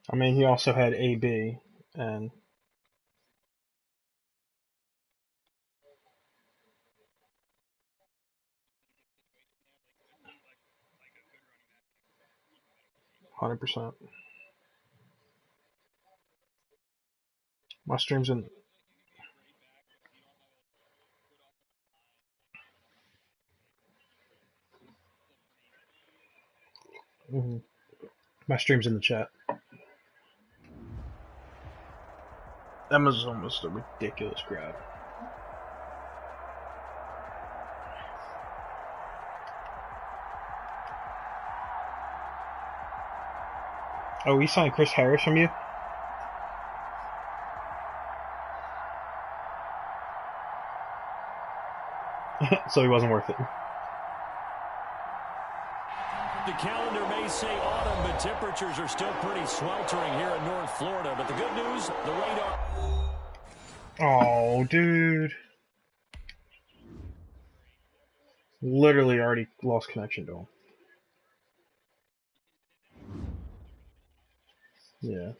I mean, he also had AB and 100%. My stream's in. My stream's in the chat. That was almost a ridiculous grab. Oh, he signed Chris Harris from you? So he wasn't worth it. The calendar may say autumn, but temperatures are still pretty sweltering here in North Florida. But the good news, the radar... Oh, dude. Literally already lost connection to him. Yeah.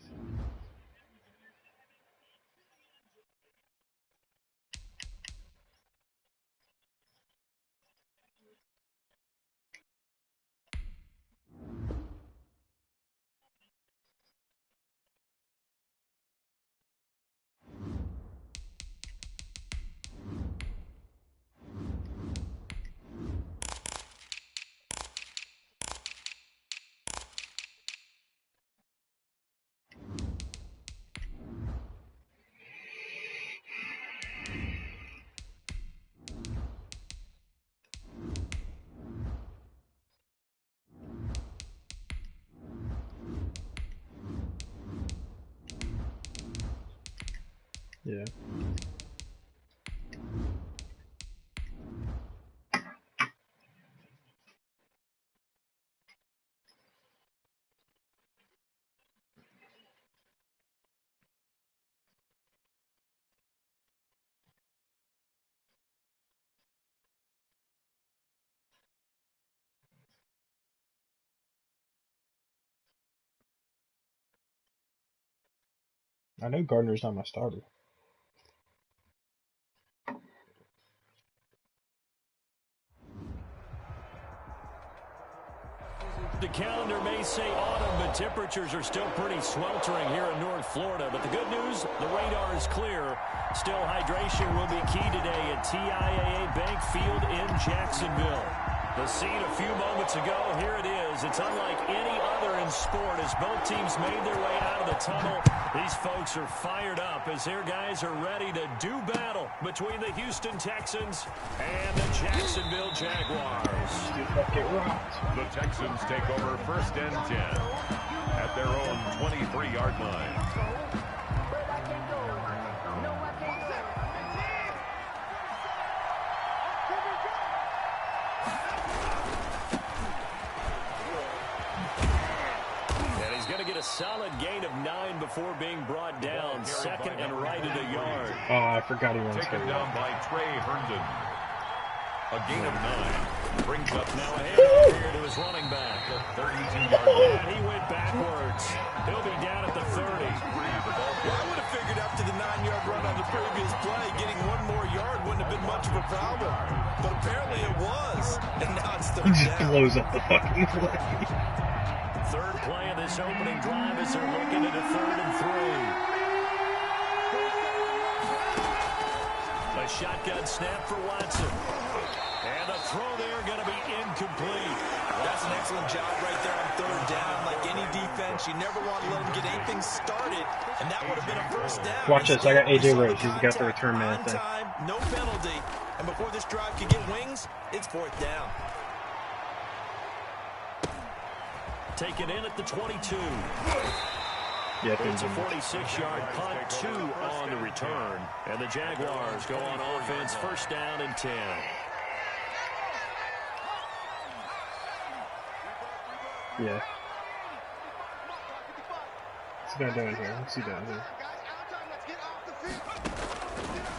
Yeah. I know Gardner's not my starter. The calendar may say autumn, but temperatures are still pretty sweltering here in North Florida. But the good news, the radar is clear. Still, hydration will be key today at TIAA Bank Field in Jacksonville. The scene a few moments ago, here it is. It's unlike any other in sport as both teams made their way out of the tunnel. These folks are fired up as their guys are ready to do battle between the Houston Texans and the Jacksonville Jaguars. The Texans take over 1st and 10 at their own 23-yard line. A solid gain of 9 before being brought down. 2nd and right at a yard. Oh, I forgot he was taken down by Trey Herndon. A gain of 9 brings up now a handoff here to his running back. 32-yard line. And he went backwards. He'll be down at the 30. Well, I would have figured after the 9-yard run on the previous play, getting 1 more yard wouldn't have been much of a problem. But apparently it was. And now it's 3rd down. He just blows up the fucking play. 3rd play of this opening drive as they're looking at a 3rd and 3. A shotgun snap for Watson. And the throw there going to be incomplete. That's an excellent job right there on 3rd down. Like any defense, you never want to let them get anything started. And that would have been a 1st down. Watch this. I got AJ Rhodes. He's got the return man thing. No penalty. And before this drive could get wings, it's 4th down. Taken in at the 22. Yeah, it's a 46-yard punt, 2 on the return. And the Jaguars go on offense, 1st down and 10. Yeah. What's he doing here? What's he doing here?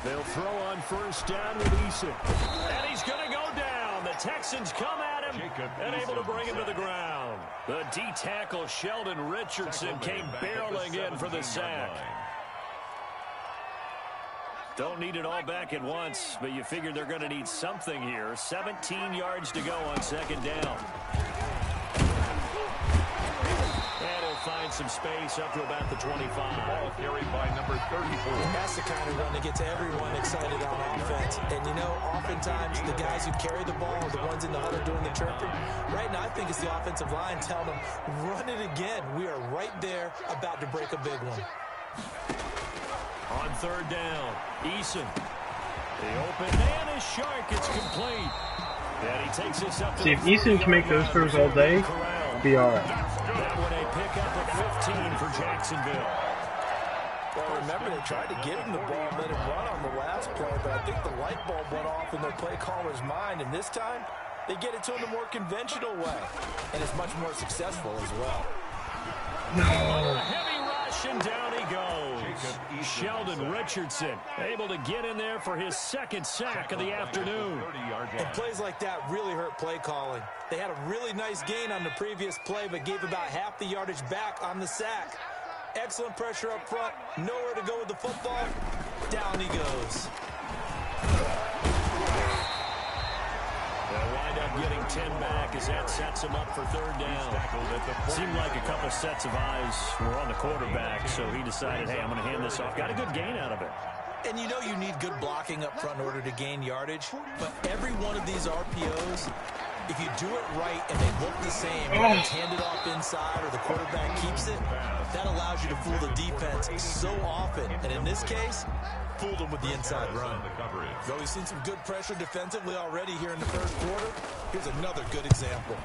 They'll throw on 1st down with Eason. And he's going to go down. Texans come at him and able to bring him to the ground. The D-tackle Sheldon Richardson came barreling in for the sack. Don't need it all back at once, but you figure they're going to need something here. 17 yards to go on second down. And he'll find some space up to about the 25. Ball carried by number 34. That's the kind of run that gets everyone excited on offense. And, you know, oftentimes the guys who carry the ball are the ones in the huddle doing the chirping. Right now, I think it's the offensive line telling them, run it again. We are right there about to break a big one. On third down, Eason. The open man is Shark. It's complete. And he takes this up to See, if Eason can make those throws all day, be all right. That one a pickup of 15 for Jacksonville. Well, remember, they tried to get him the ball and let him run on the last play, but I think the light bulb went off in their play caller's mind, and this time they get it to him the more conventional way, and it's much more successful as well. A heavy rush, and down he goes. Sheldon Richardson able to get in there for his second sack of the afternoon. And plays like that really hurt play calling. They had a really nice gain on the previous play, but gave about half the yardage back on the sack. Excellent pressure up front. Nowhere to go with the football. Down he goes. They'll wind up getting 10 back as that sets him up for third down. Seemed like a couple sets of eyes were on the quarterback, so he decided, hey, I'm going to hand this off. Got a good gain out of it. And you know you need good blocking up front in order to gain yardage, but every one of these RPOs, if you do it right and they look the same, whether it's handed off inside or the quarterback keeps it, that allows you to fool the defense so often. And in this case, fooled them with the inside run. Though we've seen some good pressure defensively already here in the first quarter, here's another good example.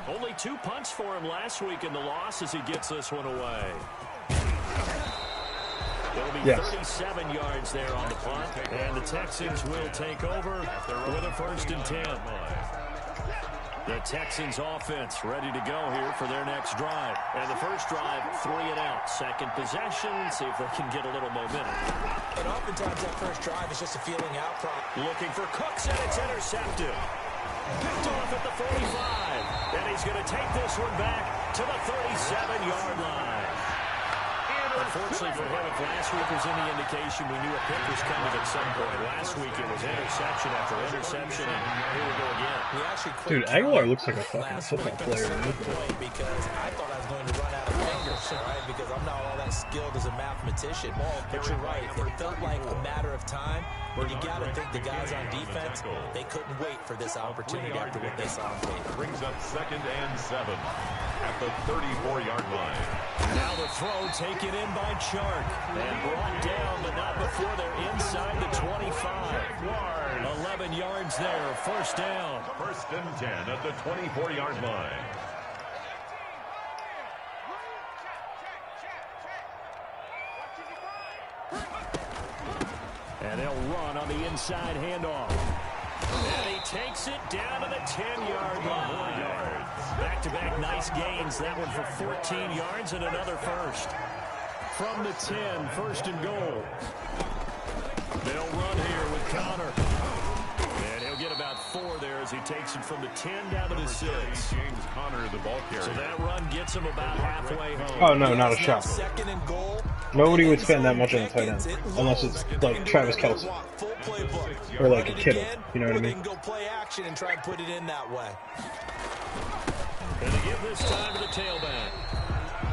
Only 2 punts for him last week in the loss as he gets this one away. It'll be 37 yards there on the punt, and the Texans will take over with a 1st and 10. The Texans offense ready to go here for their next drive. And the first drive, 3 and out. Second possession, see if they can get a little momentum. And oftentimes that first drive is just a feeling out problem. Looking for Cooks, and it's intercepted. Picked off at the 45. And he's going to take this one back to the 37-yard line. Unfortunately for him, if last week was any indication, we knew a pick was coming at some point. Last week it was interception after interception, and here we go again. Dude, Aguilar looks like a fucking football player. Because I thought I was going to run out of fingers, right? Because I'm not all that skilled as a mathematician. But you're right. It felt like a matter of time. But you got to think the guys on defense, they couldn't wait for this opportunity after what they saw on tape. Brings up 2nd and 7 at the 34-yard line. Now the throw taken in by Chark and brought down, but not before they're inside the 25. 11 yards there, 1st down. 1st and 10 at the 24-yard line. And they'll run on the inside handoff. And he takes it down to the 10-yard line. Back-to-back nice gains. That one for 14 yards and another first. From the 10, 1st and goal. They'll run here with Connor. And he'll get about 4 there as he takes it from the 10 down to the 6. James Conner, the ball carrier. So that run gets him about halfway home. Oh, no, not a shot. Nobody would spend that much on a tight end, unless it's like Travis Kelce. Or like a Kittle, you know what I mean? Go play action and try and put it in that way. And to give this time to the tailback.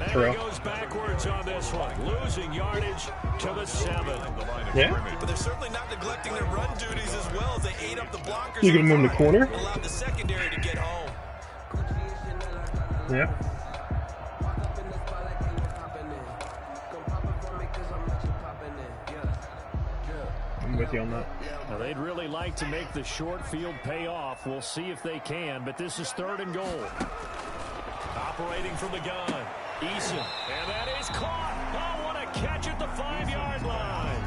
And he goes backwards on this one, losing yardage to the 7. Yeah. But they're certainly not neglecting their run duties as well as they ate up the blockers. You gonna move him to corner? Allowed the secondary to get home. Yeah. I'm with you on that. Now they'd really like to make the short field pay off. We'll see if they can, but this is 3rd and goal. Operating from the gun, Eason, and that is caught. Oh, what a catch at the 5-yard line.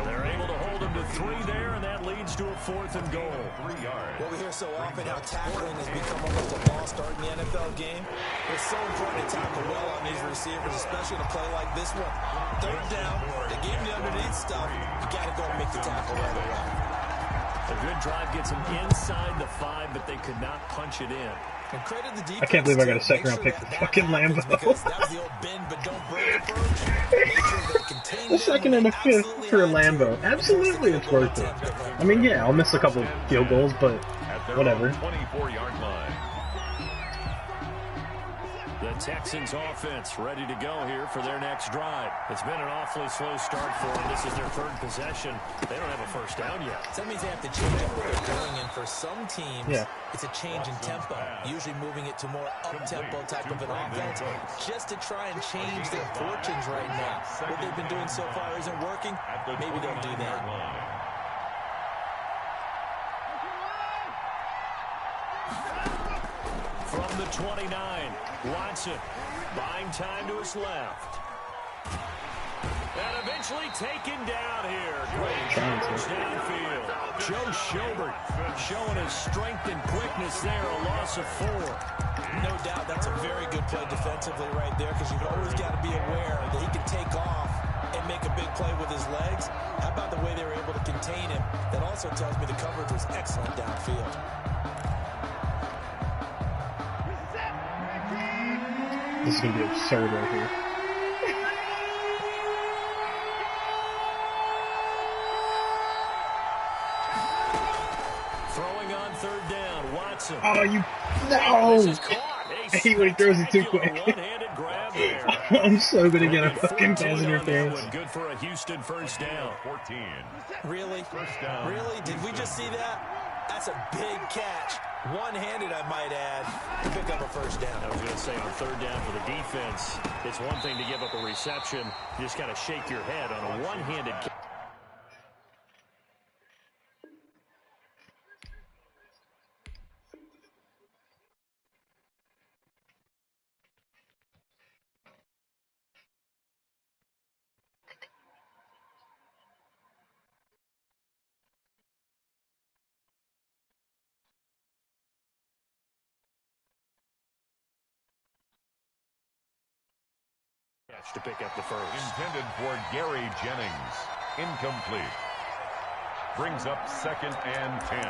They're able to hold him to 3 there, and that leads to a 4th and goal. 3 yards. Well, we hear so often how tackling has become almost a lost art in the NFL game. It's so important to tackle well on these receivers, especially in a play like this one. 3rd down, they gave him the underneath stuff. You got to go and make the tackle right away. A good drive gets them inside the 5, but they could not punch it in. And credit the defense. I can't believe I got a second-round pick for fucking Lambo. Because that was the old bend but don't break approach. A second and a fifth for a Lambo. Absolutely, it's worth it. I mean, yeah, I'll miss a couple field goals, but whatever. 24-yard line. The Texans offense ready to go here for their next drive. It's been an awfully slow start for them. This is their 3rd possession. They don't have a first down yet. So that means they have to change up what they're doing, and for some teams, it's a change in tempo, usually moving it to more up-tempo type of an offense, just to try and change their fortunes right now. What they've been doing so far isn't working. Maybe they'll do that. From the 29, Watson buying time to his left. And eventually taken down here. Great coverage downfield. Joe Schobert showing his strength and quickness there, a loss of 4. No doubt that's a very good play defensively right there, because you've always got to be aware that he can take off and make a big play with his legs. How about the way they were able to contain him? That also tells me the coverage was excellent downfield. This is going to be absurd right here. Throwing on 3rd down, Watson. Oh, you... No! I hate when he throws it too quick. I'm so going to get a fucking pass interference. Good for a Houston first down. 14. Really? Really? Did we just see that? That's a big catch. One-handed, I might add, to pick up a first down. I was going to say, on 3rd down for the defense, it's one thing to give up a reception. You just got to shake your head on a one-handed catch. To pick up the first. Intended for Gary Jennings. Incomplete. Brings up 2nd and 10.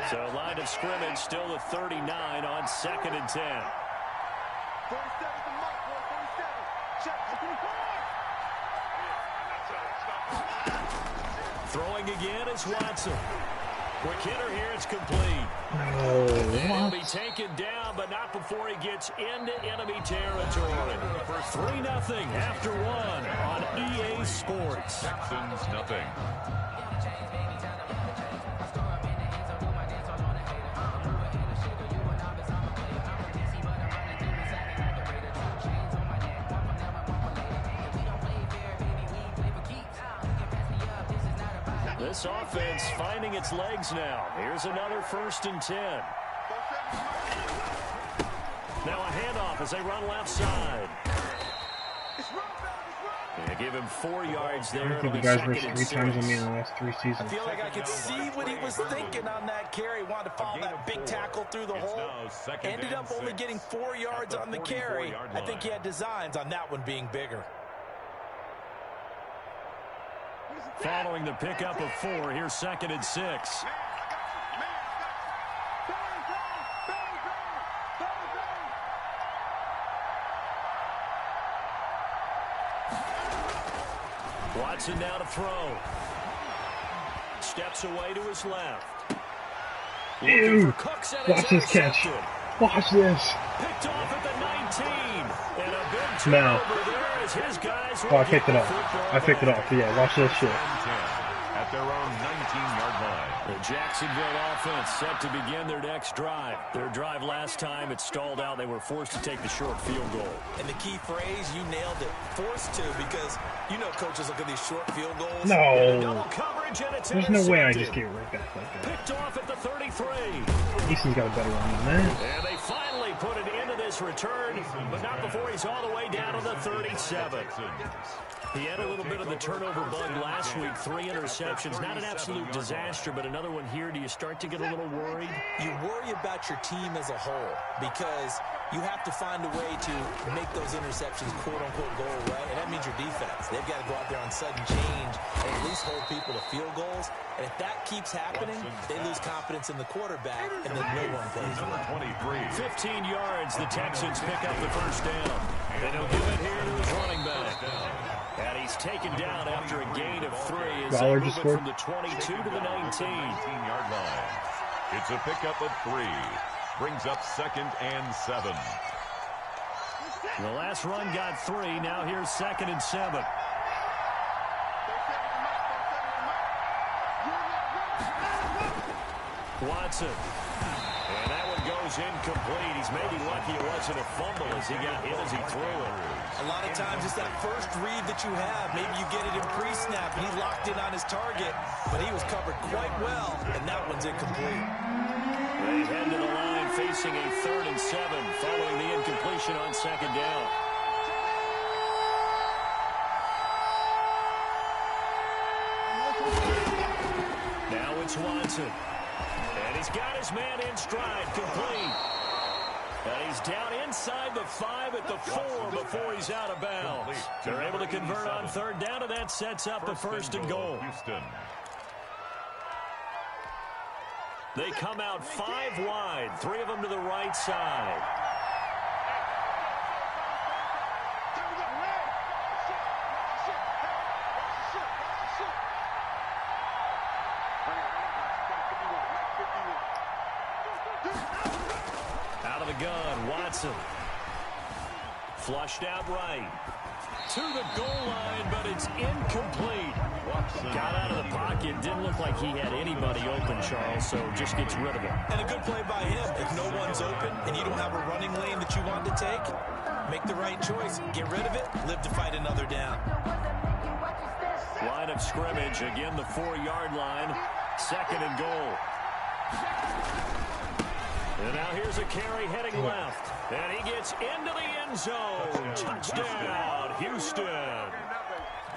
So line of scrimmage still at 39 on 2nd and 10. Throwing again is Watson. Quick hitter here, it's complete. He'll be taken down, but not before he gets into enemy territory. 3-0 after 1 on EA Sports. Texans nothing. This offense finding its legs now. Here's another 1st and 10. Now a handoff as they run left side. They give him 4 yards there. I think the guys rushed 3 times on me in the last 3 seasons. I feel like I could see what he was thinking on that carry. Wanted to follow that big tackle through the hole. Ended up only getting 4 yards on the carry. I think he had designs on that one being bigger. Following the pickup of 4, here's 2nd and 6. Watson now to throw. Steps away to his left. Ew! Watch this catch. Watch this. Picked off at the 19. And a big No. turnover there as his guys Oh, I picked it off. I picked it off. Yeah, watch this shit. At their own 19-yard line. The Jacksonville offense set to begin their next drive. Their drive last time, it stalled out. They were forced to take the short field goal. And the key phrase, you nailed it. Forced to, because you know coaches look at these short field goals. No. Double coverage, and it's There's no way I just get right back like that. Picked off at the 33. Easton's got a better one than that. And they finally put it into this return, but not before he's all the way down to the 37. He had a little bit of the turnover bug last week, 3 interceptions. Not an absolute disaster, but another one here. Do you start to get a little worried? You worry about your team as a whole, because you have to find a way to make those interceptions quote-unquote go away, and that means your defense. They've got to go out there on sudden change and at least hold people to field goals. And if that keeps happening, they lose confidence in the quarterback, and then no one plays well. 15 yards, the Texans pick up the first down. And he'll give it here to his running back. And he's taken down after a gain of 3 as they move it from the 22 to the 19-yard line. It's a pickup of 3. Brings up 2nd and 7. The last run got 3. Now here's 2nd and 7. Watson. And that one goes incomplete. He's maybe lucky it wasn't a fumble as he got hit as he threw it. A lot of times it's that first read that you have. Maybe you get it in pre-snap and he locked in on his target, but he was covered quite well, and that one's incomplete. They head to the line facing a 3rd and 7 following the incompletion on 2nd down. Now it's Watson. And he's got his man in stride, complete. And he's down inside the 5 at the 4 before he's out of bounds. They're able to convert on 3rd down, and that sets up a 1st and goal. They come out 5 wide, 3 of them to the right side. Out of the gun, Watson. Flushed out right. To the goal line, but it's incomplete. Got out of the pocket. Didn't look like he had anybody open, Charles, so just gets rid of it. And a good play by him. If no one's open and you don't have a running lane that you want to take, make the right choice. Get rid of it. Live to fight another down. Line of scrimmage. Again, the 4-yard line. 2nd and goal. And now here's a carry heading left. And he gets into the end zone. Touchdown, Houston.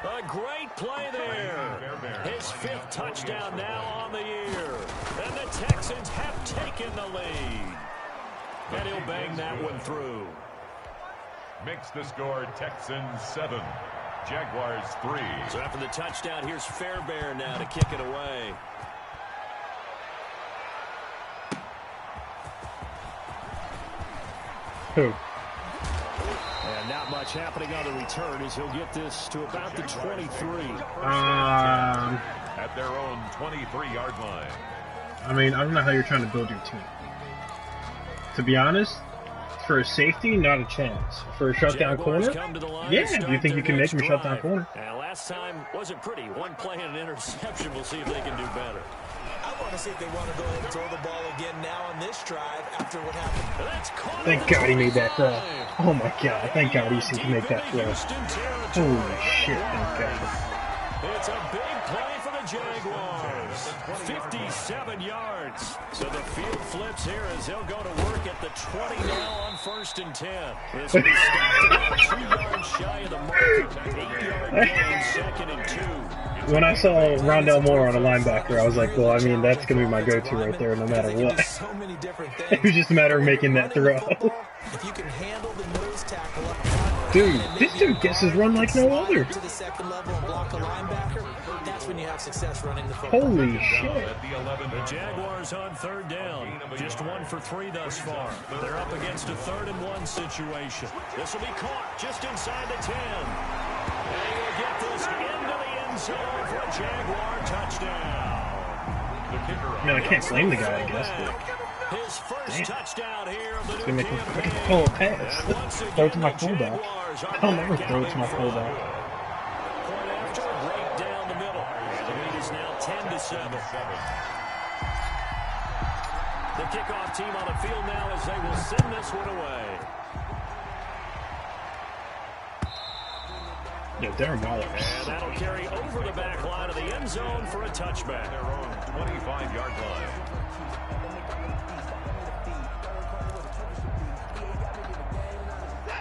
A great play there. His 5th touchdown now on the year. And the Texans have taken the lead. And he'll bang that one through. Makes the score Texans 7. Jaguars 3. So after the touchdown, here's Fairbairn now to kick it away. Who? And not much happening on the return as he'll get this to about the 23. At their own 23-yard line. I mean, I don't know how you're trying to build your team. To be honest, for a safety, not a chance. For a shutdown corner, yeah, do you think you can make him a shutdown corner? And last time wasn't pretty. One play and an interception. We'll see if they can do better. I want to see if they want to go ahead and throw the ball again now on this drive after what happened. Thank God he made that throw. Oh my God, thank God he seemed to make that throw. Holy shit, thank God. It's a big play for the Jaguars. 57 yards. So the field flips here as they'll go to work at the 20 now on 1st and 10. This will be stopped about 2 yards shy of the mark. 8-yard gain, 2nd and 2. When I saw Rondell Moore on a linebacker, I was like, well, I mean, that's going to be my go-to right there no matter what. It was just a matter of making that throw. If you can handle the nose tackle up, dude, this dude gets his run like no other. To the 2nd level and block a linebacker, that's when you have success running the football. Holy shit. The Jaguars on 3rd down. Just 1 for 3 thus far. They're up against a 3rd and 1 situation. This will be caught just inside the 10. And he will get this into the end zone for a Jaguar touchdown. I mean, I can't blame the guy, I guess, but... His first touchdown here of the It's going to make him pull a pass. Throw it to my fullback. I'll never throw it to my fullback. Point after, right down the middle. The lead is now 10-7. The kickoff team on the field now as they will send this one away. Yeah, Darren Waller. And that'll carry over the back line of the end zone for a touchback. Their own 25-yard line.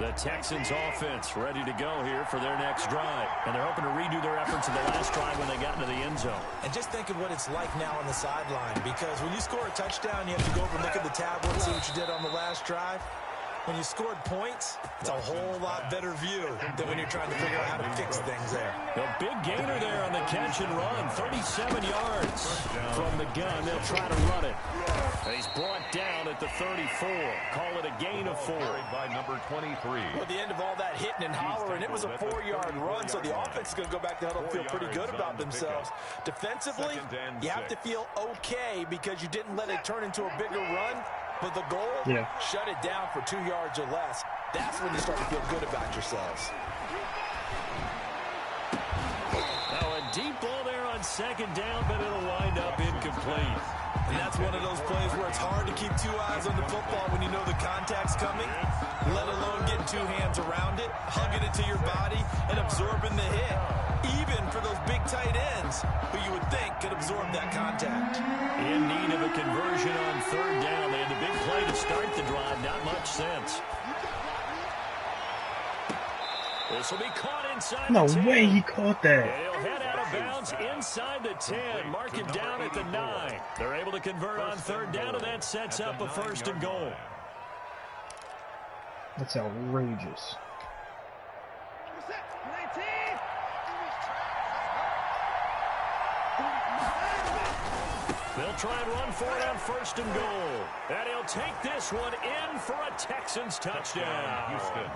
The Texans offense ready to go here for their next drive. And they're hoping to redo their efforts in the last drive when they got into the end zone. And just think of what it's like now on the sideline, because when you score a touchdown, you have to go over and look at the tablet and see what you did on the last drive. When you scored points, it's a whole lot better view than when you're trying to figure out how to fix things there. A big gainer there on the catch and run. 37 yards from the gun. They'll try to run it. And he's brought down at the 34. Call it a gain of 4. By number 23. Well, at the end of all that hitting and hollering, it was a 4-yard run, so the offense is going to go back to huddle and feel pretty good about themselves. Defensively, you have to feel okay because you didn't let it turn into a bigger run. But the goal, shut it down for 2 yards or less. That's when you start to feel good about yourselves. Now a deep ball there on second down, but it'll wind up incomplete. And that's one of those plays where it's hard to keep 2 eyes on the football when you know the contact's coming, let alone getting 2 hands around it, hugging it to your body, and absorbing the hit. Even for those big tight ends who you would think could absorb that contact. In need of a conversion on third down. They had a big play to start the drive. Not much sense. This will be caught inside No the 10. way he caught that. And he'll head out of bounds inside the 10. Mark it down at the 9. They're able to convert on third down, and that sets up a 1st and goal. That's outrageous. They'll try and run for it on 1st and goal. And he'll take this one in for a Texans touchdown. Houston.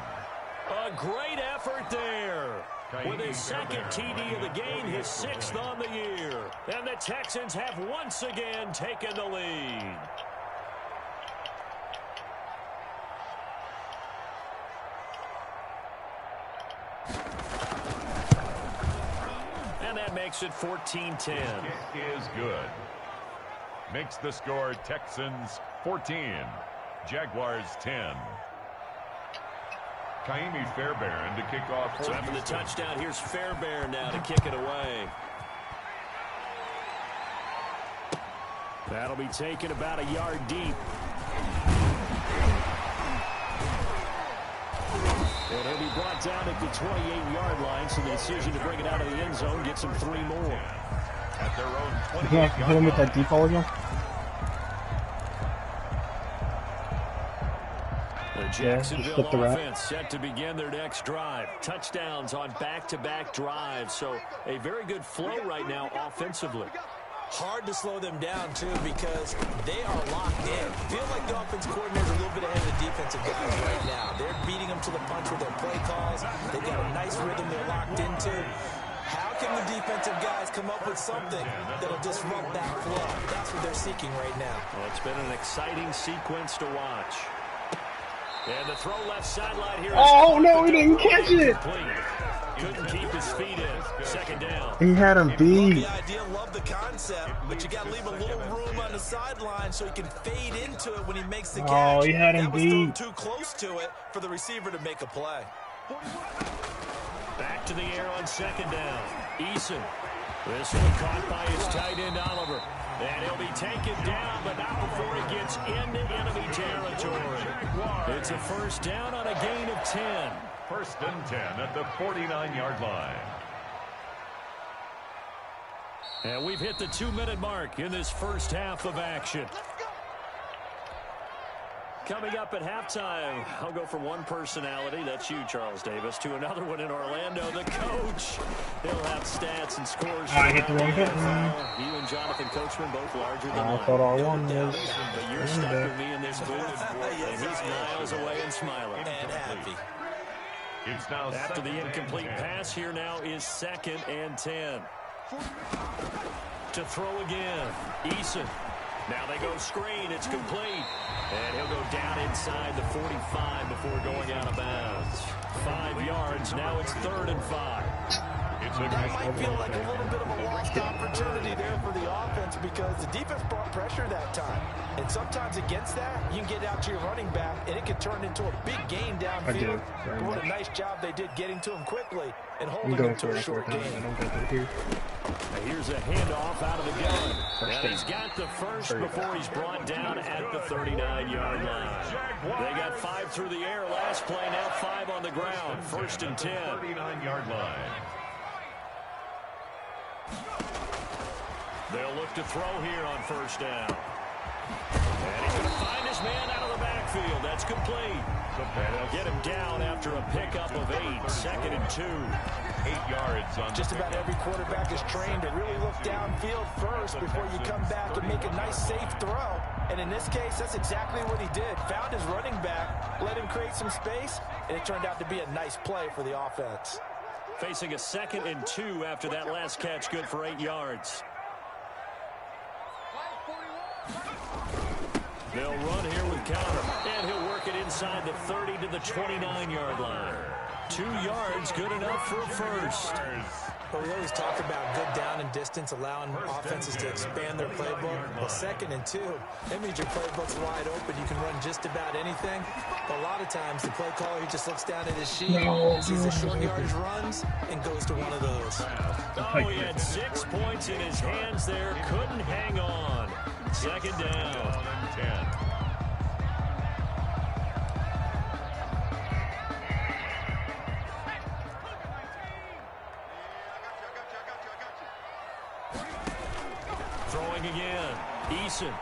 A great effort there. With his second TD of the game, his 6th on the year. And the Texans have once again taken the lead. And that makes it 14-10. Kick is good. Makes the score Texans 14, Jaguars 10. Kaimi Fairbairn to kick off. So after the touchdown, here's Fairbairn now to kick it away. That'll be taken about a yard deep. And he'll be brought down at the 28-yard line, so the decision to bring it out of the end zone gets him 3 more. At their own 28 You can hit him with that deep ball again? The Jacksonville offense set to begin their next drive. Touchdowns on back-to-back drives, so a very good flow right now offensively. Hard to slow them down, too, because they are locked in. Feel like the offense coordinator is a little bit ahead of the defensive guys right now. They're beating them to the punch with their play calls. They've got a nice rhythm they're locked into. How can the defensive guys come up with something that'll disrupt that flow? That's what they're seeking right now. Well, it's been an exciting sequence to watch. And the throw left sideline here. Oh, no, he didn't catch it. Couldn't keep his feet in. Second down. He had him beat. Love the idea, love the concept, but you got to leave a little room on the sideline so he can fade into it when he makes the catch. Oh, he had him that was thrown beat. too close to it for the receiver to make a play. Back to the air on second down. Eason. This one caught by his tight end, Oliver. And he'll be taken down, but not before he gets into enemy territory. It's a 1st down on a gain of 10. 1st and 10 at the 49-yard line. And we've hit the 2-minute mark in this first half of action. Coming up at halftime, I'll go from one personality, that's you, Charles Davis, to another one in Orlando, the coach. He'll have stats and scores. I hit the wrong button. You and Jonathan Coachman both larger than I life. thought R1 was. But you're stuck with me in this booth, and he's miles away and smiling. And happy. It's now After the incomplete pass, here now is 2nd and 10. To throw again, Eason. Now they go screen, it's complete. And he'll go down inside the 45 before going out of bounds. 5 yards, now it's 3rd and 5. That might feel like a little bit of a lost opportunity there for the offense because the defense brought pressure that time. And sometimes against that, you can get out to your running back, and it can turn into a big gain downfield. But what a nice job they did getting to him quickly and holding him to a short gain. Here's a handoff out of the gun. And he's got the first before he's brought down at the 39-yard line. They got 5 through the air last play, now 5 on the ground. 1st and 10. 39-yard line. They'll look to throw here on 1st down. And he's going to find his man out of the backfield. backfield. That's complete. They'll get him down after a pickup of 8. 2nd and 2. 8 yards on just about every quarterback is trained to really look downfield first before you come back and make a nice, safe throw. And in this case, that's exactly what he did. Found his running back, let him create some space, and it turned out to be a nice play for the offense. Facing a 2nd and 2 after that last catch, good for 8 yards. They'll run here with Connor, and he'll work it inside the 30 to the 29-yard line. 2 yards, good enough for a first. Well, we always talk about good down and distance, allowing offenses to expand their playbook. Well, 2nd and 2, that means your playbook's wide open. You can run just about anything. But a lot of times, the play caller, he just looks down at his sheet, sees the short yardage runs, and goes to one of those. Oh, he had 6 points in his hands there. Couldn't hang on. 2nd down. 10. Throwing again. Eason.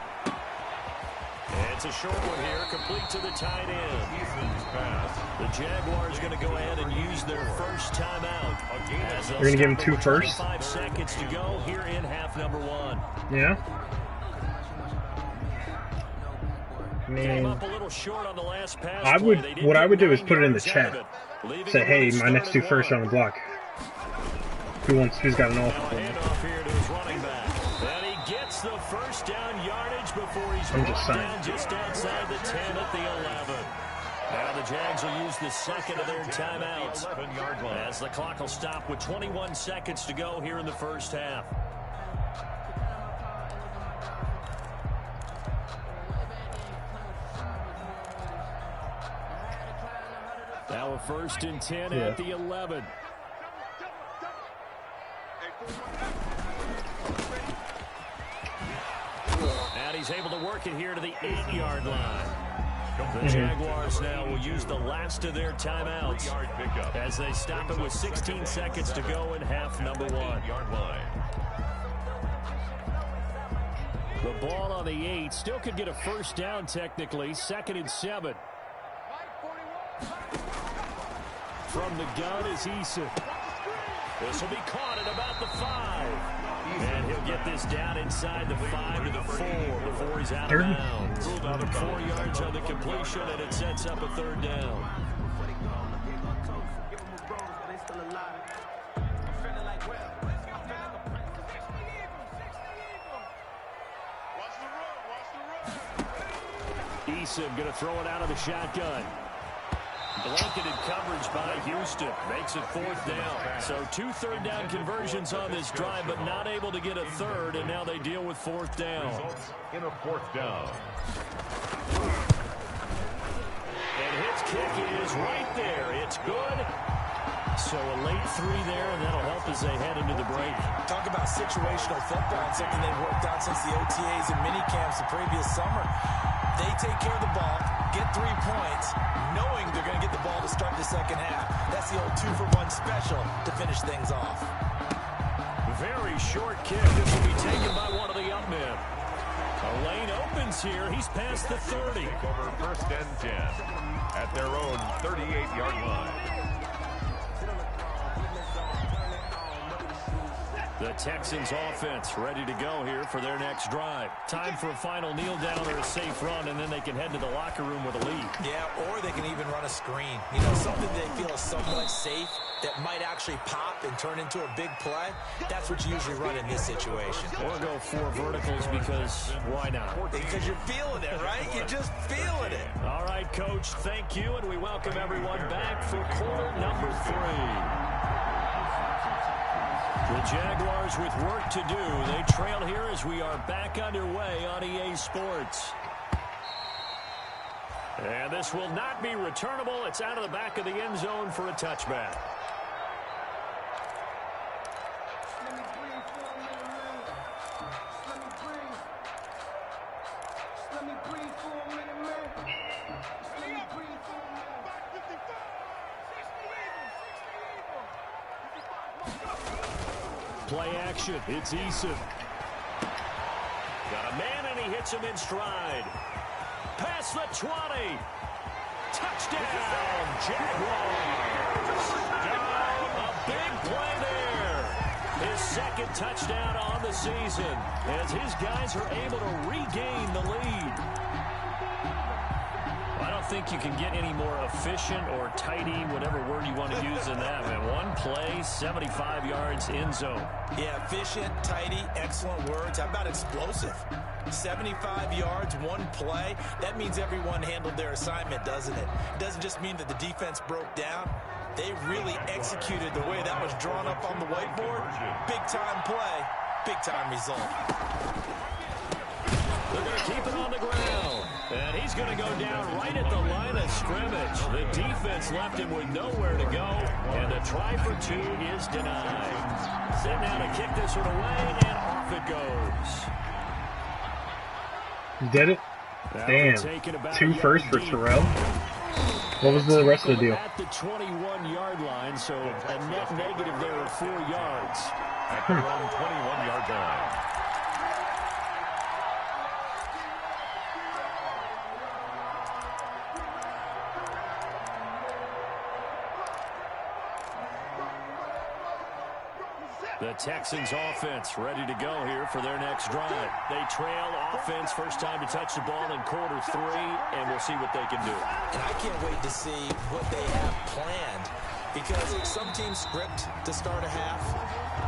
It's a short one here, complete to the tight end. Eason's pass. The Jaguars going to go ahead and use their first timeout. They're going to give him 2 firsts. 5 seconds to go here in half number 1. Yeah. I Came mean, up a little short on the last pass I play. would. They did What I get would do is 9 put it in the yards out of chat. it, Say, hey, my next 2 firsts are on the block. Who's got an Now offer a for me? handoff here to his running back. And he gets the first down yardage before he's I'm just brought saying. down just outside the 10 at the 11. Now the Jags will use the second of their timeouts 11-yard line. as the clock will stop with 21 seconds to go here in the first half. Now a 1st and 10 at the 11. And he's able to work it here to the 8-yard line. The Jaguars now will use the last of their timeouts as they stop it with 16 seconds to go in half number 1. 8-yard line. The ball on the 8 still could get a first down technically. 2nd and 7. From the gun is Eason. This will be caught at about the 5. And he'll get this down inside the 5 to the 4 before he's out of bounds. 4 yards on the completion, and it sets up a 3rd down. Eason going to throw it out of the shotgun. Blanketed coverage by Houston. Makes it 4th down. So 2 3rd down conversions on this drive, but not able to get a 3rd, and now they deal with 4th down. Results in a 4th down. And his kick is right there. It's good. So a late 3 there, and that'll help as they head into the break. Talk about situational football and something they've worked out since the OTAs and mini camps the previous summer. They take care of the ball, get 3 points, knowing they're going to get the ball to start the second half. That's the old 2-for-1 special to finish things off. Very short kick. This will be taken by one of the up men. A lane opens here. He's past the 30. Over 1st and 10 at their own 38-yard line. The Texans offense ready to go here for their next drive. Time for a final kneel down or a safe run, and then they can head to the locker room with a lead. Yeah, or they can even run a screen. You know, something they feel is somewhat safe that might actually pop and turn into a big play. That's what you usually run in this situation. Or go 4 verticals because why not? Because you're feeling it, right? You're just feeling it. All right, Coach, thank you, and we welcome everyone back for quarter number 3. The Jaguars with work to do. They trail here as we are back underway on EA Sports. And this will not be returnable. It's out of the back of the end zone for a touchback. Play action. It's Eason. Got a man, and he hits him in stride. past the 20. Touchdown, Jaguars. A big play there. His second touchdown on the season as his guys are able to regain the lead. I don't think you can get any more efficient or tidy, whatever word you want to use in that, man. One play, 75 yards in zone. Yeah, efficient, tidy, excellent words. How about explosive? 75 yards, one play. That means everyone handled their assignment, doesn't it? It doesn't just mean that the defense broke down. They really executed the way that was drawn up on the whiteboard. Big-time play, big-time result. They're going to keep it on the ground. And he's going to go down right at the line of scrimmage. The defense left him with nowhere to go. And the try for two is denied. Set now to kick this one away, and off it goes. Did it? Damn. 2 firsts for Terrell. What was the rest of the deal? At the 21-yard line, so a net negative there of 4 yards. At their own 21-yard line. The Texans offense ready to go here for their next drive. They trail offense, first time to touch the ball in quarter 3, and we'll see what they can do. And I can't wait to see what they have planned, because some teams script to start a half.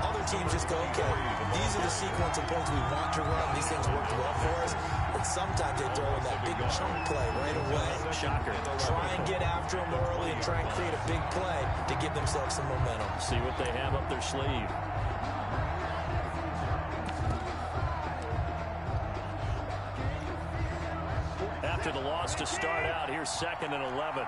Other teams just go, okay, these are the sequence of plays we want to run. These things worked well for us. And sometimes they throw in that big chunk play right away. Shocker. Try and get after them early and try and create a big play to give themselves some momentum. See what they have up their sleeve. After the loss to start out, here's 2nd and 11.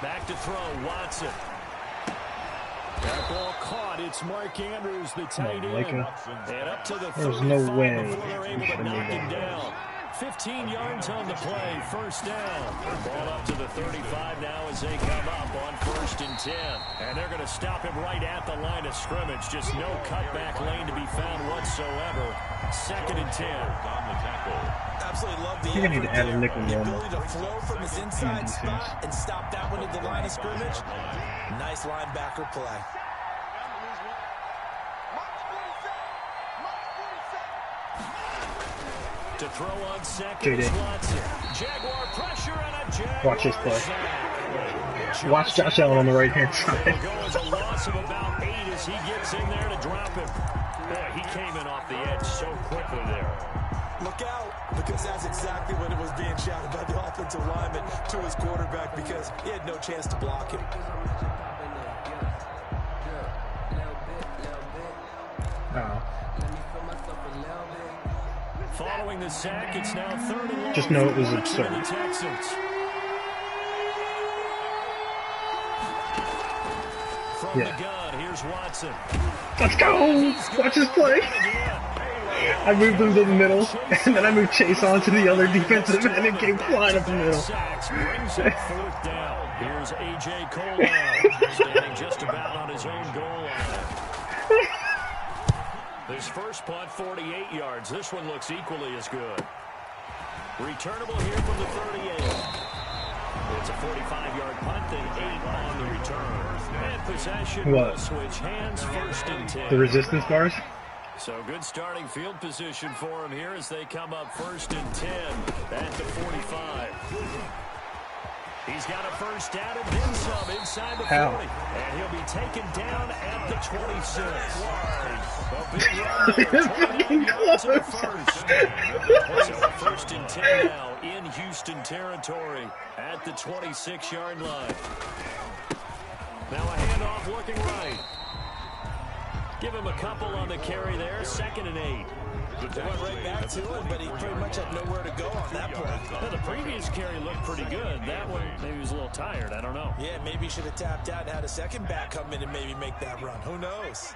Back to throw, Watson. That ball caught. It's Mark Andrews, the tight end. And up to the 35 no way before they're able to knock him down. 15 yards on the play, first down. Ball up to the 35 now as they come up on 1st and 10. And they're going to stop him right at the line of scrimmage. Just no cutback lane to be found whatsoever. 2nd and 10. On the tackle. Absolutely love the I think I need to add a nickel the warmer. ability to flow from his inside spot and stop that one at the line of scrimmage. Nice linebacker play. To throw on 2nd is Watson. Jaguar pressure and a Jaguar. Watch this play. Watch Josh Allen on the right-hand side. Will go as a loss of about 8 as he gets in there to drop him. Boy, he came in off the edge so quickly there. Look out, because that's exactly what it was being shouted by the offensive lineman to his quarterback, because he had no chance to block him. Oh. Following the sack, it's now 3rd and long. Just know it was absurd. The Texans. From the gun, here's Watson. Let's go! Watch this play. I moved him to the middle, and then I moved Chase on to the other defensive end and came flying up the middle. Sacks brings up 4th down. Here's A.J. Cole now, standing just about on his own goal line. His first punt, 48 yards. This one looks equally as good. Returnable here from the 38. It's a 45-yard punt, then 8 on the return. And possession will switch hands, 1st and 10. The resistance bars? So good starting field position for him here as they come up 1st and 10 at the 45. He's got a first down and then some inside the 40. And he'll be taken down at the 26. A big run there, 29 yards in the first. So 1st and 10 now in Houston territory at the 26-yard line. Now a handoff looking right. Give him a couple on the carry there. 2nd and 8. They went right back to him, but he pretty much had nowhere to go on that play. Well, the previous carry looked pretty good. That one, maybe he was a little tired. I don't know. Yeah, maybe he should have tapped out and had a second back come in and maybe make that run. Who knows?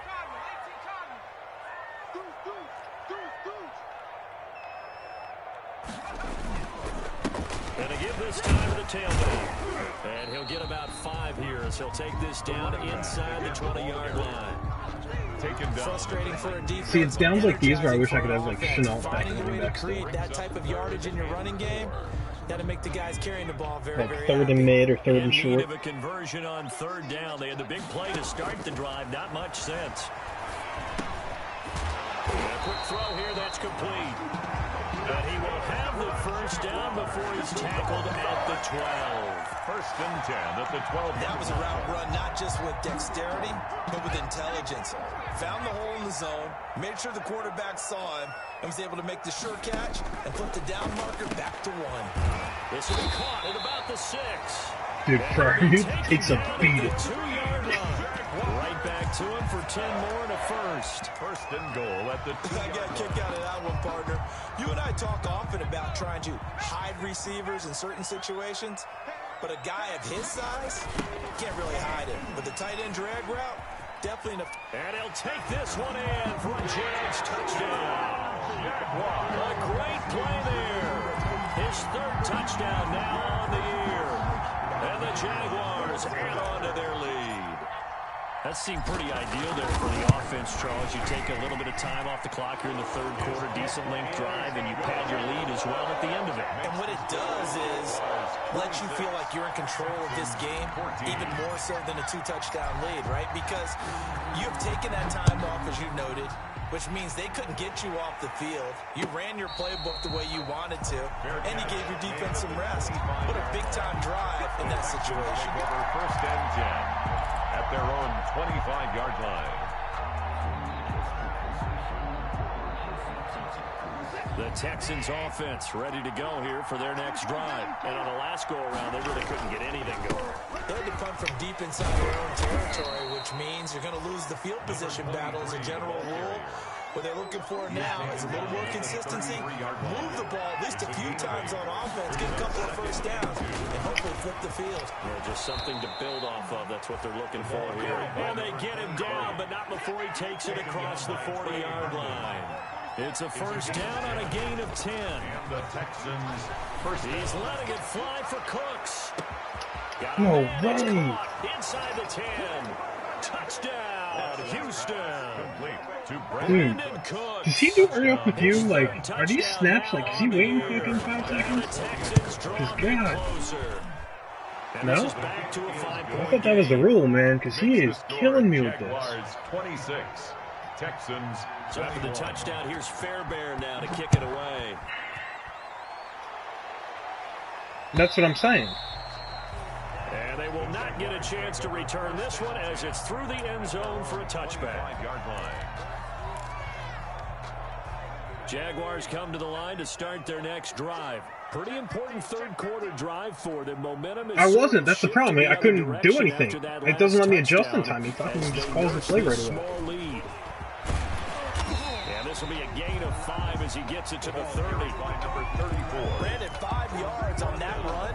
And to give this time to the tailback. And he'll get about 5 here as he'll take this down inside the 20-yard line. taken down. Frustrating for a defense. See, it's downs like these where I wish I could have like Chenault back Finding in a the way to next create that type of yardage in your running game. Got to make the guys carrying the ball very, very third happy. and mid or third and In need short. of a conversion on third down. They had the big play to start the drive. Not much sense. And a quick throw here. That's complete. And he will have the first down before he's tackled at the 12. First and 10 at the 12. That was a route run, not just with dexterity, but with intelligence. Found the hole in the zone, made sure the quarterback saw him, and was able to make the sure catch and put the down marker back to 1. This will be caught at about the 6. Dude, Prairie takes a beating. 2-yard line. Right back to him for 10 more and a first. First and goal at the 2. I got a kick out of that one, partner. You and I talk often about trying to hide receivers in certain situations, but a guy of his size can't really hide it. But the tight end drag route, definitely enough. And he'll take this one in for a Jags touchdown. A great play there. His third touchdown now on the year. And the Jaguars add on to their lead. That seemed pretty ideal there for the offense, Charles. You take a little bit of time off the clock here in the third quarter, decent length drive, and you pad your lead as well at the end of it. And what it does is let you feel like you're in control of this game, even more so than a 2-touchdown lead, right? Because you've taken that time off, as you noted, which means they couldn't get you off the field. You ran your playbook the way you wanted to, and you gave your defense some rest. What a big-time drive in that situation. First and 10 at their own 25-yard line. The Texans offense ready to go here for their next drive. And on the last go-around, they really couldn't get anything going. They had to punt from deep inside their own territory, which means you're going to lose the field position battle as a general rule. What they're looking for now is a little more consistency, move the ball at least a few times on offense, get a couple of first downs, and hopefully flip the field. Yeah, just something to build off of. That's what they're looking for here. And they get him down, but not before he takes it across the 40-yard line. It's a first down on a gain of 10. And the Texans He's letting it fly for Cooks. No way. Inside the 10. Touchdown, Houston. Dude, does he do hurry up with you? Like, are these snaps, like, is he waiting fucking 5 seconds? Because, God. No? I thought that was the rule, man, because he is killing me with this. 26. Texans. So after the touchdown, here's Fairbairn now to kick it away. That's what I'm saying. And they will not get a chance to return this one as it's through the end zone for a touchback. 5-yard line. Jaguars come to the line to start their next drive. Pretty important third quarter drive for them. Momentum is I wasn't. That's the problem. I couldn't do anything. It doesn't let me adjust in time. He fucking just calls the play right away. And this will be a gain of 5 as he gets it to the 30. Number 34. Brandon, 5 yards on that run.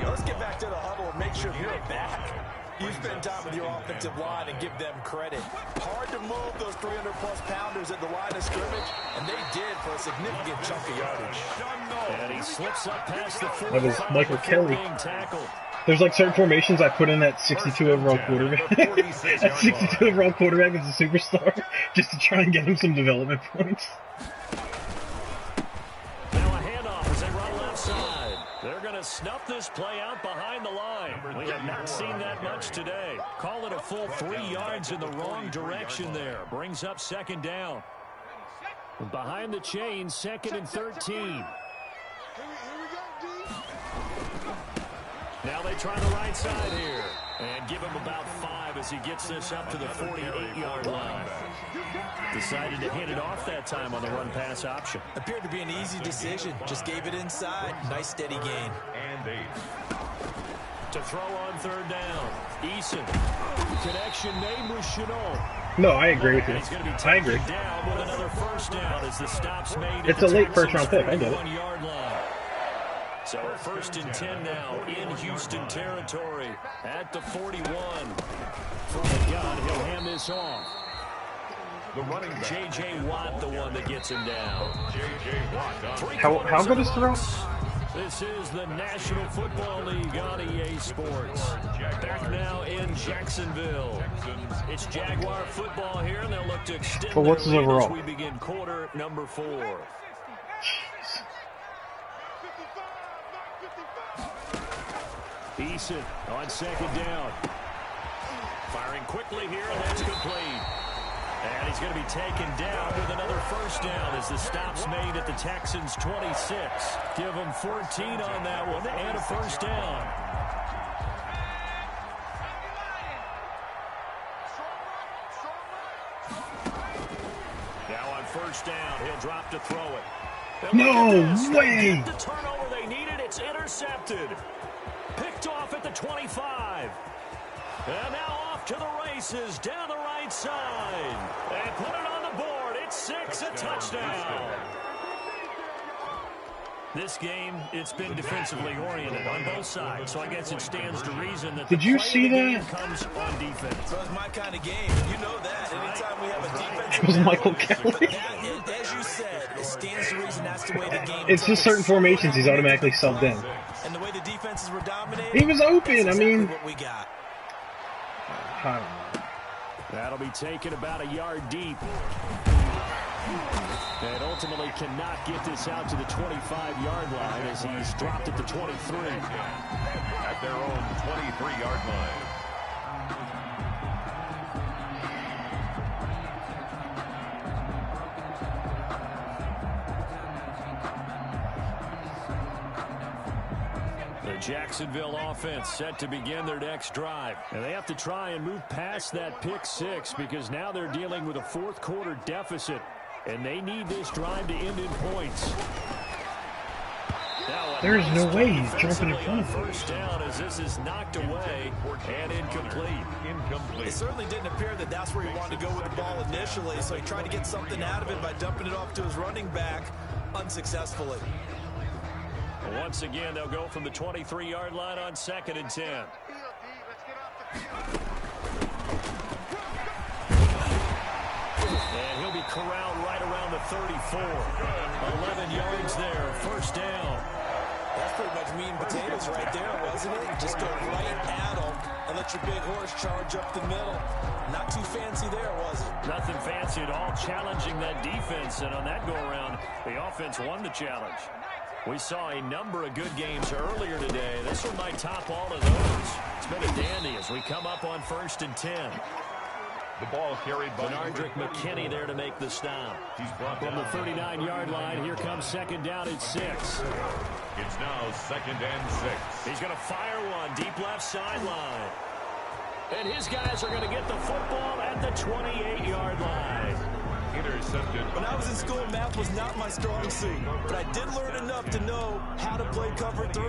Let's get back to the huddle and make sure you're back. You spend time with your offensive line and give them credit. Hard to move those 300-plus pounders at the line of scrimmage, and they did for a significant chunk of yardage. And he slips up past the 45. That was Michael Kelly. Being tackled. There's like certain formations I put in that 62 overall quarterback. That 62 overall quarterback is a superstar, just to try and get him some development points. Now a handoff as they run left side. They're going to snuff this play out behind the line. We have not seen that much today. Call it a full 3 yards in the wrong direction there. Brings up second down. Behind the chain, 2nd and 13. Now they try the right side here. And give him about 5 as he gets this up to the 48-yard line. Decided to hit it off that time on the run-pass option. Appeared to be an easy decision. Just gave it inside. Nice steady gain. And 8. To throw on third down. Eason. Connection made with Chenault. No, I agree with you. I agree. Down with another first down as the stop's made. It's a late first-round pick. I get it. 41-yard line. So 1st and 10 now in Houston territory at the 41. From the gun, he'll hand this off. The running back. J.J. Watt, the one that gets him down. J.J. Watt. How good is throw? This is the National Football League on EA Sports. Back now in Jacksonville. It's Jaguar football here, and they'll look to extend their lead as we begin quarter number 4. Eason on second down. Firing quickly here, and that's complete. And he's going to be taken down with another first down as the stop's made at the Texans' 26. Give them 14 on that one and a first down. Now on first down, he'll drop to throw it. No way! The turnover they needed, it's intercepted. Picked off at the 25. And now off to the races down the right side. And put it on the board. It's 6, a touchdown. This game, it's been defensively oriented on both sides, so I guess it stands to reason that Did you see that? Comes on defense. So it's my kind of game. You know that. Anytime we have a defensive It was Michael Kelly. as you said, it stands to reason that's the way the game It's just certain formations he's automatically subbed in. And the way the defenses were dominating. He was open. I mean, what we got. That'll be taken about a yard deep. And ultimately cannot get this out to the 25-yard line as he's dropped at the 23. At their own 23-yard line. The Jacksonville offense set to begin their next drive. And they have to try and move past that pick 6 because now they're dealing with a fourth-quarter deficit. And they need this drive to end in points. There's no way he's jumping in front of him. First down as this is knocked away and incomplete. It certainly didn't appear that that's where he wanted to go with the ball initially, so he tried to get something out of it by dumping it off to his running back unsuccessfully. Once again, they'll go from the 23-yard line on 2nd and 10. And he'll be corralled right around the 34. 11 yards there, first down. That's pretty much meat and potatoes right there, wasn't it? Just go right at them and let your big horse charge up the middle. Not too fancy there, was it? Nothing fancy at all, challenging that defense. And on that go-around, the offense won the challenge. We saw a number of good games earlier today. This one might top all of those. It's been a dandy as we come up on 1st and 10. The ball carried by Bernardrick McKinney there to make the stop. He's brought from the 39-yard line. Here comes 2nd down at 6. It's now 2nd and 6. He's going to fire one deep left sideline. And his guys are going to get the football at the 28-yard line. Intercepted. When I was in school, math was not my strong suit, but I did learn enough to know how to play cover 3.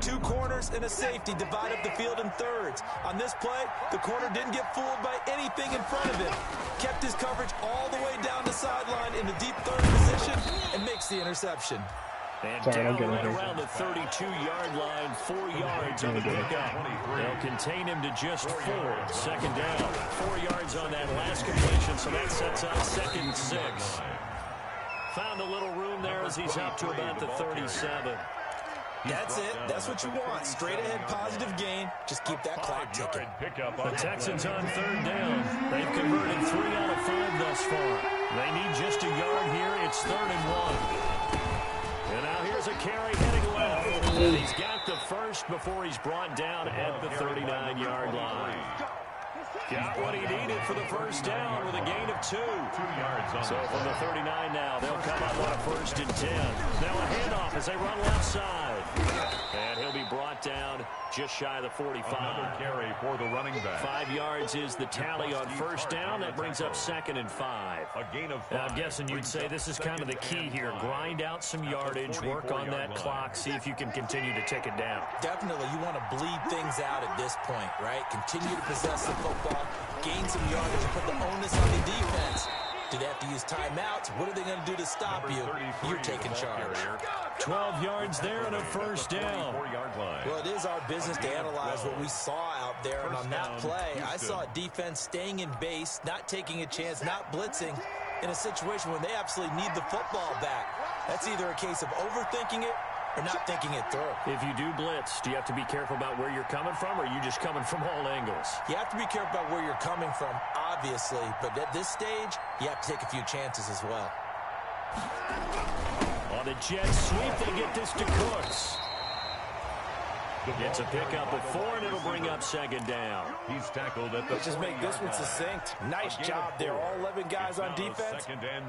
2 corners and a safety divide up the field in thirds. On this play, the corner didn't get fooled by anything in front of him. Kept his coverage all the way down the sideline in the deep third position and makes the interception. And down right around the 32-yard line, 4 yards on the pickup. They'll contain him to just 4. 2nd down, 4 yards on that last completion, so that sets up 2nd and 6. Found a little room there as he's up to about the 37. That's it. That's what you want. Straight ahead positive gain. Just keep that clock ticking. The Texans on 3rd down. They've converted 3 out of 5 thus far. They need just a yard here. It's 3rd and 1. And now here's a carry heading left. And he's got the first before he's brought down at the 39-yard line. Got what he needed for the first down with a gain of 2. 2 yards on. So from the 39 now, they'll come up on a 1st and 10. Now a handoff as they run left side. And he'll be brought down just shy of the 45. Another carry for the running back. 5 yards is the tally on first down. That brings up 2nd and 5. A gain of 5. I'm guessing you'd say this is kind of the key here. Grind out some yardage, work on that clock, see if you can continue to tick it down. Definitely, you want to bleed things out at this point, right? Continue to possess the football, gain some yardage, and put the onus on the defense. Do they have to use timeouts? What are they going to do to stop you? You're taking charge. 12 yards there and a first down. Well, it is our business to analyze what we saw out there. And on that play, I saw a defense staying in base, not taking a chance, not blitzing in a situation when they absolutely need the football back. That's either a case of overthinking it or not thinking it through. If you do blitz, do you have to be careful about where you're coming from, or are you just coming from all angles? You have to be careful about where you're coming from, obviously, but at this stage, you have to take a few chances as well. On the jet sweep, they get this to Cooks. It's a pickup of 4, and it'll bring up second down. He's tackled at the Let's just make this one succinct. Nice job there. All 11 guys on defense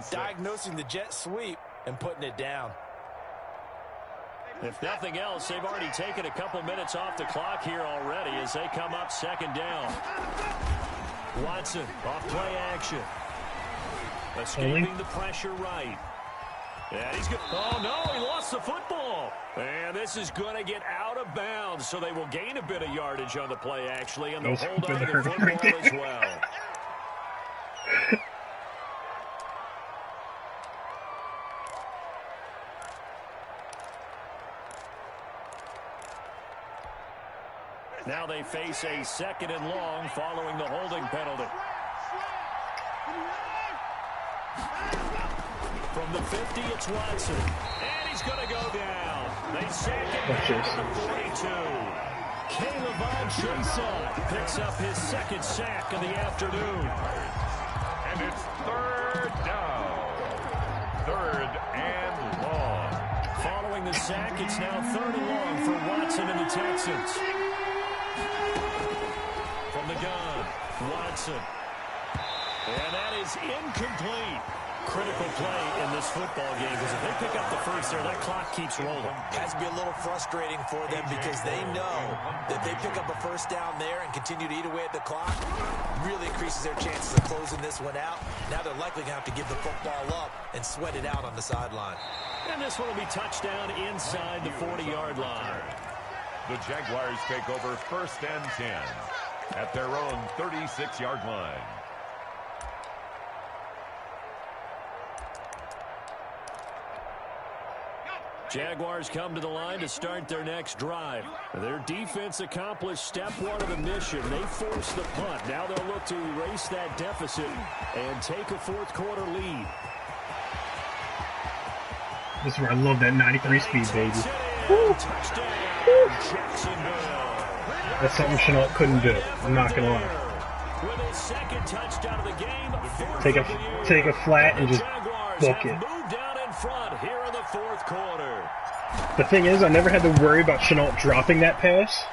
diagnosing the jet sweep and putting it down. If nothing else, they've already taken a couple minutes off the clock here already as they come up second down. Watson off play action. Escaping the pressure right. And he's good. Oh, no, he lost the football. And this is going to get out of bounds, so they will gain a bit of yardage on the play, actually, and they'll hold on to the football as well. Now they face a 2nd and long following the holding penalty. From the 50, it's Watson. And he's going to go down. They sack him at the 42. Caleb Chason picks up his 2nd sack of the afternoon. And it's 3rd down. 3rd and long. Following the sack, it's now 3rd and long for Watson and the Texans. From the gun, Watson. And that is incomplete. Critical play in this football game because if they pick up the first there, that clock keeps rolling. Has to be a little frustrating for them because they know that they pick up a first down there and continue to eat away at the clock, really increases their chances of closing this one out. Now they're likely going to have to give the football up and sweat it out on the sideline. And this one will be touchdown inside the 40-yard line. The Jaguars take over 1st and 10 at their own 36-yard line. Jaguars come to the line to start their next drive. Their defense accomplished step 1 of the mission. They forced the punt. Now they'll look to erase that deficit and take a 4th quarter lead. This is where I love that 93 speed, baby. That's something Chenault couldn't do. I'm not gonna lie. With his 2nd touchdown of the game, take a flat and just book it. Move down in front here in the 4th quarter. The thing is, I never had to worry about Chenault dropping that pass,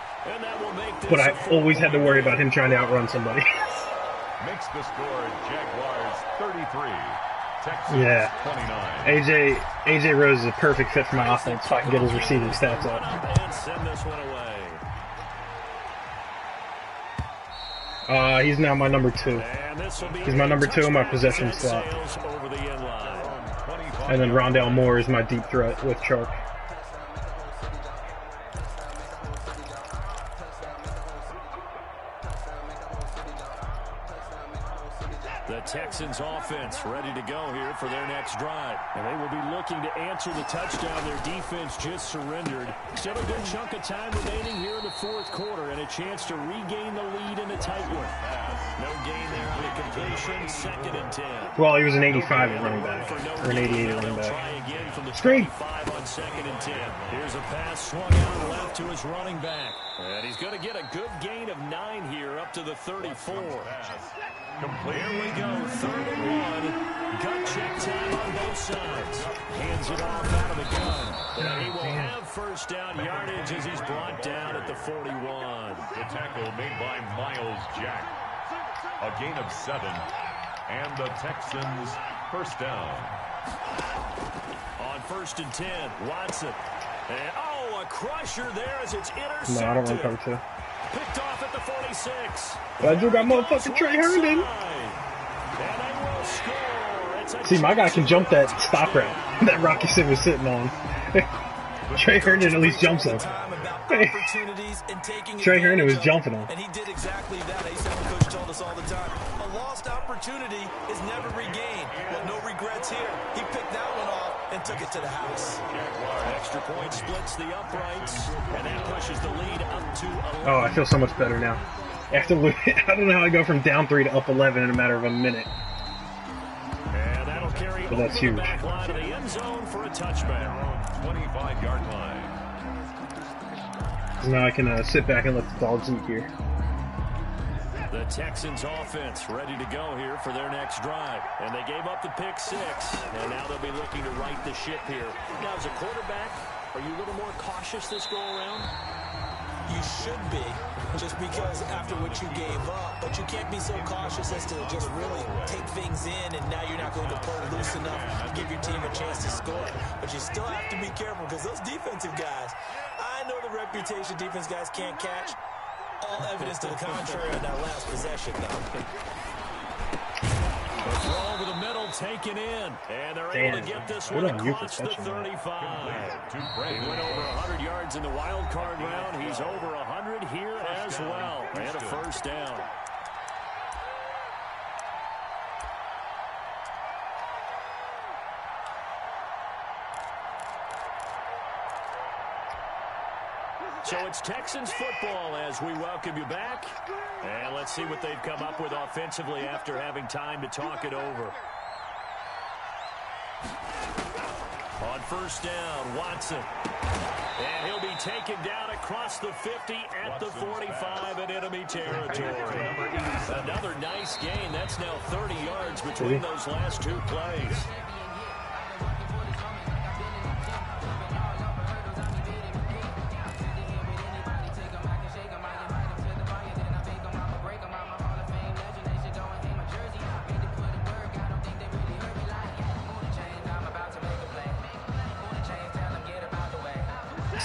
but I always had to worry about him trying to outrun somebody. Makes the score Jaguars 33, Texans 29. AJ Rose is a perfect fit for my offense so I can get his receiving stats up. And send this one away. He's now my number 2. He's my number 2 in my possession slot. And then Rondale Moore is my deep threat with Chark. The Texans offense ready to go here for their next drive. And they will be looking to answer the touchdown their defense just surrendered. Still a good chunk of time remaining here in the 4th quarter and a chance to regain the lead in a tight one. No gain there on the completion. 2nd and 10. Well, he was an 85 at running back, or an 88 at running back. Try again from the Screen. 25 on 2nd and 10. Here's a pass swung out left to his running back. And he's going to get a good gain of 9 here up to the 34. Complete. Here we go, 3rd and 1. Gut check time on both sides. Hands it off out of the gun. And he will have 1st down yardage as he's brought down at the 41. The tackle made by Miles Jack. A gain of 7. And the Texans 1st down. On 1st and 10, Watson. And, a crusher there as it's intercepted. No, I don't want to cover 2. Picked off at the 46. But I do got motherfucking Trey Herndon. And they will score. See, my guy can jump that stop route that Rocky Sid was sitting on. Trey Herndon at least jumps him. Trey Herndon was jumping him. And he did exactly that. He's how the coach told us all the time. A lost opportunity is never regained. Well, no regrets here. He picked that one off and took it to the house. Extra point splits the uprights, and that pushes the lead up to 11. Oh, I feel so much better now. After I don't know how I go from down 3 to up 11 in a matter of a minute. And that'll carry But that's huge. back line of the end zone for a touchback. 25-yard line. Now I can sit back and let the dogs eat here. The Texans offense ready to go here for their next drive. And they gave up the pick 6, and now they'll be looking to right the ship here. Now, as a quarterback, are you a little more cautious this go-around? You should be, just because after what you gave up, but you can't be so cautious as to just really take things in, and now you're not going to play loose enough to give your team a chance to score. But you still have to be careful, because those defensive guys, I know the reputation defense guys can't catch. All evidence to the contrary on that last possession, though. The throw over the middle taken in, and they're able to get this one across the 35. He went over 100 yards in the wild card round. He's over 100 here as well, and a first down. So it's Texans football as we welcome you back. And let's see what they've come up with offensively after having time to talk it over. On first down, Watson. And he'll be taken down across the 50 at the 45 in enemy territory. Another nice gain. That's now 30 yards between those last two plays.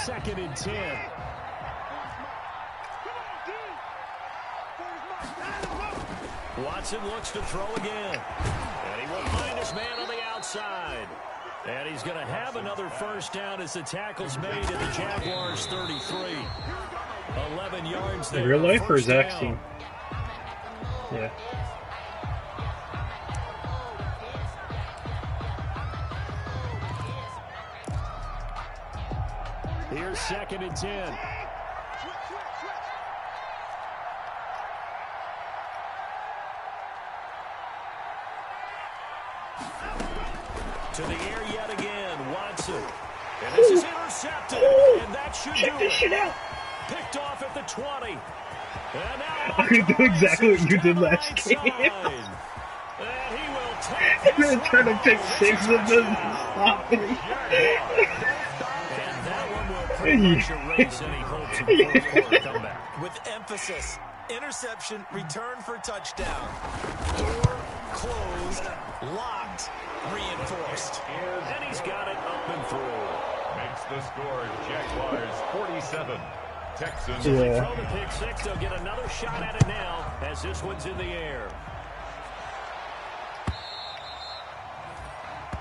Second and 10. Watson looks to throw again. And he will find his man on the outside. And he's going to have another first down as the tackle's made at the Jaguars' 33. 11 yards there. In real life or Zach's team? Yeah. Here's second and 10. To the air yet again, Watson. And this is intercepted. And that should do it. Shit out. Picked off at the 20. And now I'm going to do exactly what you did last game. And he will take I'm going to turn a pick 6 of them and stop me. And that one will pretty much erase any hopes of the fourth quarter comeback. With emphasis, interception, return for touchdown. Door closed, locked, reinforced. And he's got it up and through. Makes the score Jaguars 47. Texans. If they throw the pick 6, they'll get another shot at it now as this one's in the air.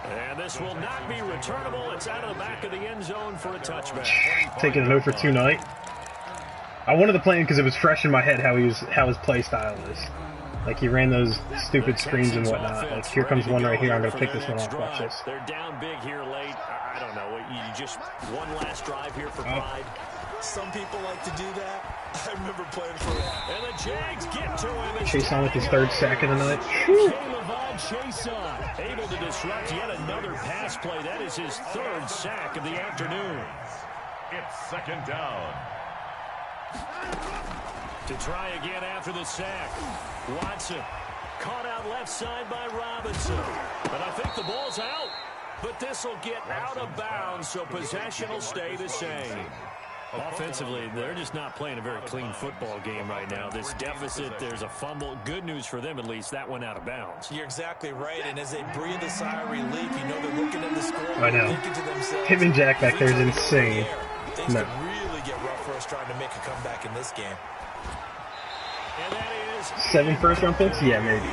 And this will not be returnable. It's out of the back of the end zone for a touchback. Taking it over tonight. I wanted to play him because it was fresh in my head how his play style is. Like he ran those stupid screens and whatnot. Like here comes one right here. I'm gonna pick this one off. Watch this. They're down big here late. I don't know. You just one last drive here for pride. Some people like to do that. I remember playing for it. And the Jags get to him. Chase on with his third sack of the night. Chase on, able to disrupt yet another pass play. That is his third sack of the afternoon. It's second down. To try again after the sack. Watson caught out left side by Robinson. And I think the ball's out. But this will get out of bounds, so possession will stay the same. Offensively, they're just not playing a very clean football game right now. This deficit, there's a fumble. Good news for them, at least. That went out of bounds. You're exactly right, and as they breathe a sigh of relief, you know they're looking at the score. I know. Thinking to themselves, Him and Jack back there is insane. Things could really get rough for us trying to make a comeback in this game. And that is 7 first-round picks? Yeah, maybe.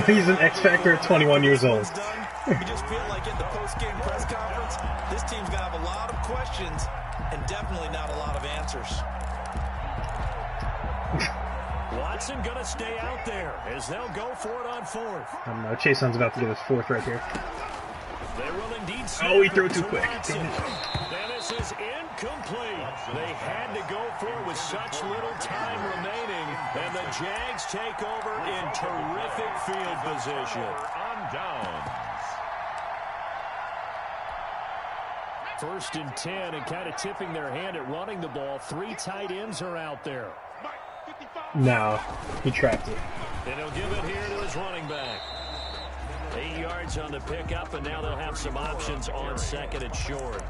He's an X Factor at 21 years old. You just feel like in the post-game press conference, this team's going to have a lot of questions and definitely not a lot of answers. Watson going to stay out there as they'll go for it on fourth. I don't know. Chason's about to get his fourth right here. They will indeed. Oh, he threw it too quick. And this is incomplete. They had to go for it with such little time remaining, and the Jags take over in terrific field position. On downs. 1st and 10, and kind of tipping their hand at running the ball. 3 tight ends are out there. No, he trapped it. And he'll give it here to his running back. 8 yards on the pickup, and now they'll have some options on 2nd and short.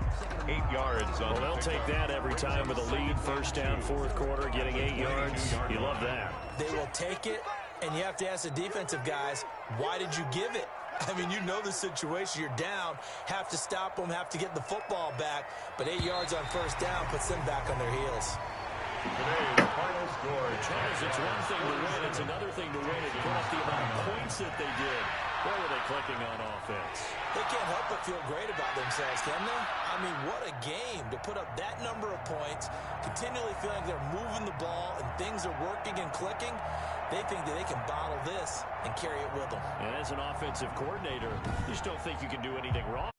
8 yards on. Well, they'll take that every time with a lead. 1st down, 4th quarter, getting 8 yards. You love that. They will take it, and you have to ask the defensive guys, why did you give it? I mean, you know the situation. You're down, have to stop them, have to get the football back. But 8 yards on 1st down puts them back on their heels. Today's final score. Charles, it's one thing to win. It's another thing to win and put up the amount of points that they did. Boy, were they clicking on offense. They can't help but feel great about themselves, can they? I mean, what a game to put up that number of points, continually feeling like they're moving the ball and things are working and clicking. They think that they can bottle this and carry it with them. And as an offensive coordinator, you just don't think you can do anything wrong.